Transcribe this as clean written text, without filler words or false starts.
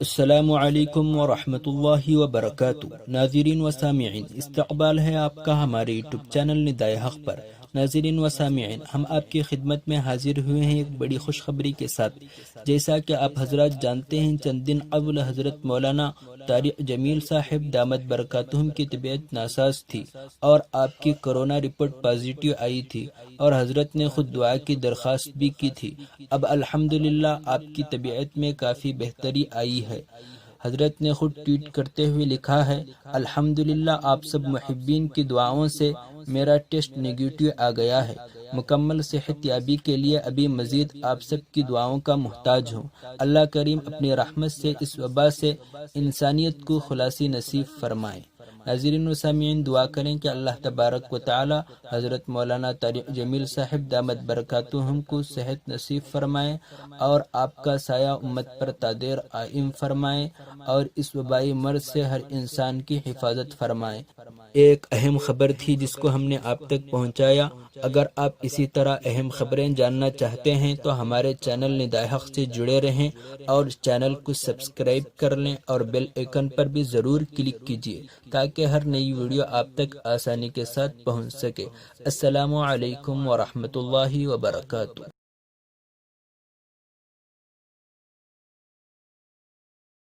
السلام علیکم ورحمۃ اللہ وبرکاتہ۔ ناظرین و سامعین، استقبال ہے آپ کا ہمارے یوٹیوب چینل ندائے حق پر۔ ناظرین و سامعین، ہم آپ کی خدمت میں حاضر ہوئے ہیں ایک بڑی خوشخبری کے ساتھ۔ جیسا کہ آپ حضرات جانتے ہیں، چند دن قبل حضرت مولانا طارق جمیل صاحب دامت برکاتہم کی طبیعت ناساز تھی اور آپ کی کرونا رپورٹ پازیٹیو آئی تھی، اور حضرت نے خود دعا کی درخواست بھی کی تھی۔ اب الحمدللہ آپ کی طبیعت میں کافی بہتری آئی ہے۔ حضرت نے خود ٹویٹ کرتے ہوئے لکھا ہے، الحمدللہ آپ سب محبین کی دعاؤں سے میرا ٹیسٹ نیگیٹو آ گیا ہے۔ مکمل صحت یابی کے لیے ابھی مزید آپ سب کی دعاؤں کا محتاج ہوں۔ اللہ کریم اپنی رحمت سے اس وبا سے انسانیت کو خلاصی نصیب فرمائے۔ ناظرین و سامعین، دعا کریں کہ اللہ تبارک و تعالی حضرت مولانا طارق جمیل صاحب دامت برکاتہم کو صحت نصیب فرمائے اور آپ کا سایہ امت پر تا دیر قائم فرمائے اور اس وبائی مرض سے ہر انسان کی حفاظت فرمائے۔ ایک اہم خبر تھی جس کو ہم نے آپ تک پہنچایا۔ اگر آپ اسی طرح اہم خبریں جاننا چاہتے ہیں تو ہمارے چینل ندائے حق سے جڑے رہیں اور چینل کو سبسکرائب کر لیں اور بیل آئیکن پر بھی ضرور کلک کیجیے تاکہ ہر نئی ویڈیو آپ تک آسانی کے ساتھ پہنچ سکے۔ السلام علیکم ورحمۃ اللہ وبرکاتہ۔